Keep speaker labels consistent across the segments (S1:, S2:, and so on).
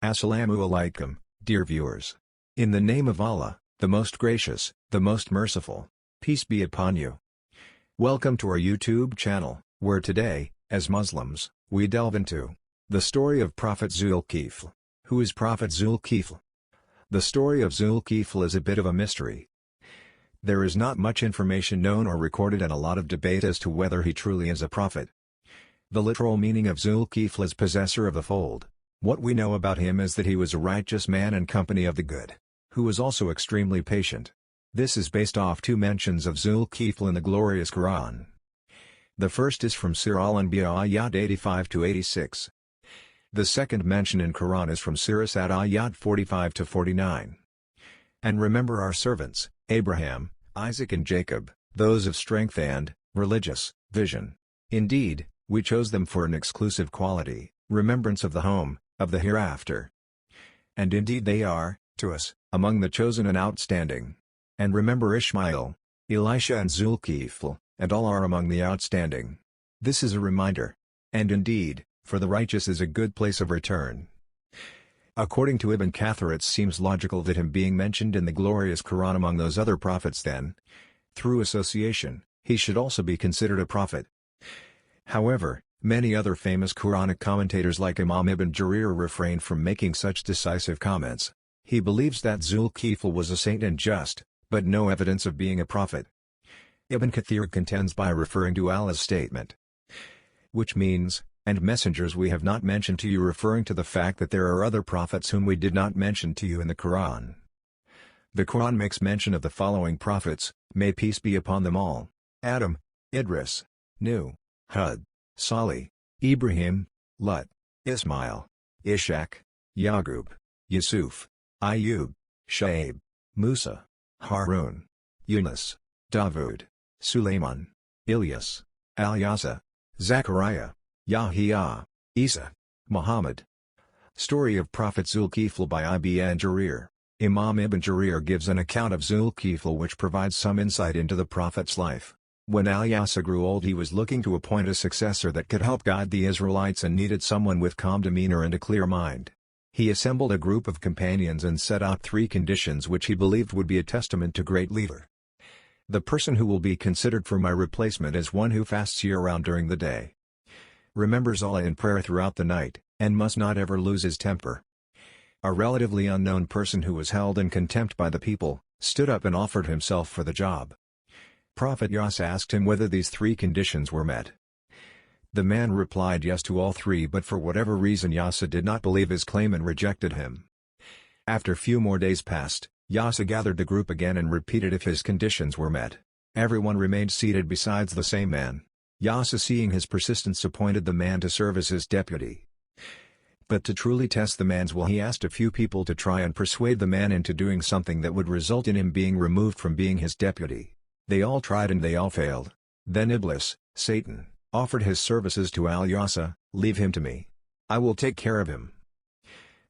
S1: Assalamu alaikum, dear viewers. In the name of Allah, the most gracious, the most merciful. Peace be upon you. Welcome to our YouTube channel, where today, as Muslims, we delve into the story of Prophet Dhul Kifl. Who is Prophet Dhul Kifl? The story of Dhul Kifl is a bit of a mystery. There is not much information known or recorded and a lot of debate as to whether he truly is a prophet. The literal meaning of Dhul Kifl is possessor of the fold. What we know about him is that he was a righteous man and company of the good, who was also extremely patient. This is based off two mentions of Dhul Kifl in the glorious Quran. The first is from Surah Al-Anbiya ayat 85-86. The second mention in Quran is from Surah Sad ayat 45-49. And remember our servants, Abraham, Isaac and Jacob, those of strength and religious vision. Indeed, we chose them for an exclusive quality, remembrance of the home, of the hereafter. And indeed they are, to us, among the chosen and outstanding. And remember Ishmael, Elisha and Dhul Kifl, and all are among the outstanding. This is a reminder. And indeed, for the righteous is a good place of return. According to Ibn Kathir, it seems logical that him being mentioned in the glorious Quran among those other prophets then, through association, he should also be considered a prophet. However, many other famous Quranic commentators like Imam Ibn Jarir refrained from making such decisive comments. He believes that Dhul Kifl was a saint and just, but no evidence of being a prophet. Ibn Kathir contends by referring to Allah's statement, which means, "And messengers we have not mentioned to you," referring to the fact that there are other prophets whom we did not mention to you in the Quran. The Quran makes mention of the following prophets, may peace be upon them all: Adam, Idris, Nuh, Hud, Salih, Ibrahim, Lut, Ismail, Ishaq, Yaqub, Yusuf, Ayub, Shaib, Musa, Harun, Yunus, Dawood, Sulaiman, Ilyas, Al-Yasa, Zachariah, Yahya, Isa, Muhammad. Story of Prophet Dhul Kifl by Ibn Jarir. Imam Ibn Jarir gives an account of Dhul Kifl which provides some insight into the Prophet's life. When Al-Yasa grew old, he was looking to appoint a successor that could help guide the Israelites and needed someone with calm demeanor and a clear mind. He assembled a group of companions and set out 3 conditions which he believed would be a testament to great leader. The person who will be considered for my replacement is one who fasts year-round during the day, remembers Allah in prayer throughout the night, and must not ever lose his temper. A relatively unknown person who was held in contempt by the people, stood up and offered himself for the job. Prophet Yas asked him whether these 3 conditions were met. The man replied yes to all 3, but for whatever reason Yasa did not believe his claim and rejected him. After few more days passed, Yasa gathered the group again and repeated if his conditions were met. Everyone remained seated besides the same man. Yasa, seeing his persistence, appointed the man to serve as his deputy. But to truly test the man's will, he asked a few people to try and persuade the man into doing something that would result in him being removed from being his deputy. They all tried and they all failed. Then Iblis, Satan, offered his services to Al-Yasa. "Leave him to me. I will take care of him."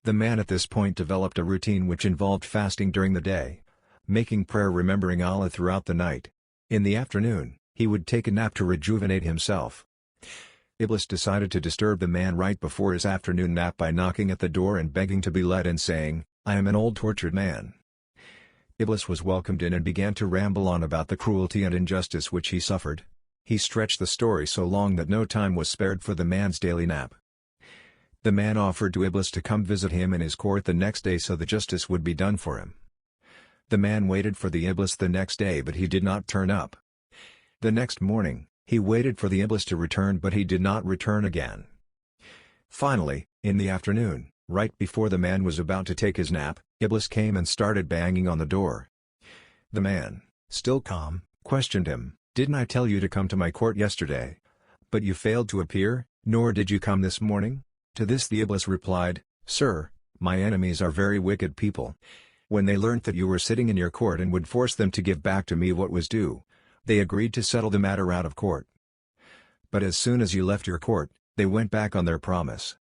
S1: The man at this point developed a routine which involved fasting during the day, making prayer, remembering Allah throughout the night. In the afternoon, he would take a nap to rejuvenate himself. Iblis decided to disturb the man right before his afternoon nap by knocking at the door and begging to be let in, saying, "I am an old tortured man." Iblis was welcomed in and began to ramble on about the cruelty and injustice which he suffered. He stretched the story so long that no time was spared for the man's daily nap. The man offered to Iblis to come visit him in his court the next day so that justice would be done for him. The man waited for the Iblis the next day, but he did not turn up. The next morning, he waited for the Iblis to return, but he did not return again. Finally, in the afternoon, right before the man was about to take his nap, Iblis came and started banging on the door. The man, still calm, questioned him, "Didn't I tell you to come to my court yesterday? But you failed to appear, nor did you come this morning?" To this the Iblis replied, "Sir, my enemies are very wicked people. When they learnt that you were sitting in your court and would force them to give back to me what was due, they agreed to settle the matter out of court. But as soon as you left your court, they went back on their promise."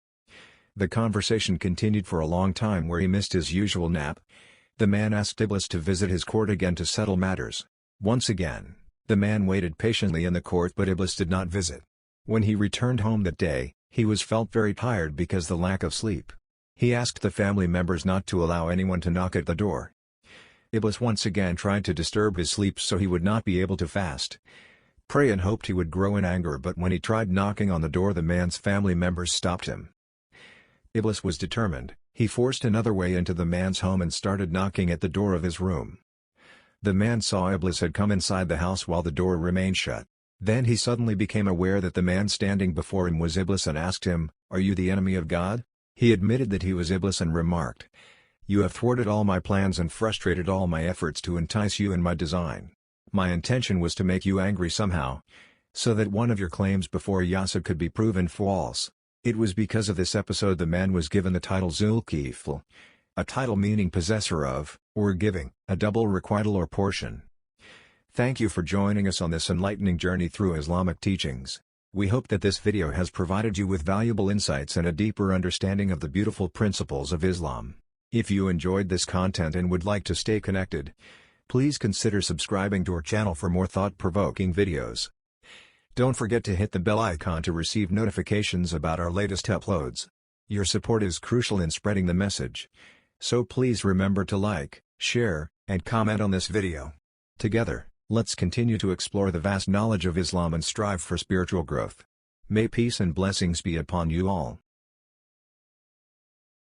S1: The conversation continued for a long time, where he missed his usual nap. The man asked Iblis to visit his court again to settle matters. Once again, the man waited patiently in the court, but Iblis did not visit. When he returned home that day, he felt very tired because the lack of sleep. He asked the family members not to allow anyone to knock at the door. Iblis once again tried to disturb his sleep so he would not be able to fast, pray and hoped he would grow in anger, but when he tried knocking on the door the man's family members stopped him. Iblis was determined. He forced another way into the man's home and started knocking at the door of his room. The man saw Iblis had come inside the house while the door remained shut. Then he suddenly became aware that the man standing before him was Iblis and asked him, "Are you the enemy of God?" He admitted that he was Iblis and remarked, "You have thwarted all my plans and frustrated all my efforts to entice you in my design. My intention was to make you angry somehow, so that one of your claims before Yasub could be proven false." It was because of this episode the man was given the title Dhul Kifl, a title meaning possessor of, or giving, a double requital or portion. Thank you for joining us on this enlightening journey through Islamic teachings. We hope that this video has provided you with valuable insights and a deeper understanding of the beautiful principles of Islam. If you enjoyed this content and would like to stay connected, please consider subscribing to our channel for more thought-provoking videos. Don't forget to hit the bell icon to receive notifications about our latest uploads. Your support is crucial in spreading the message, so please remember to like, share, and comment on this video. Together, let's continue to explore the vast knowledge of Islam and strive for spiritual growth. May peace and blessings be upon you all.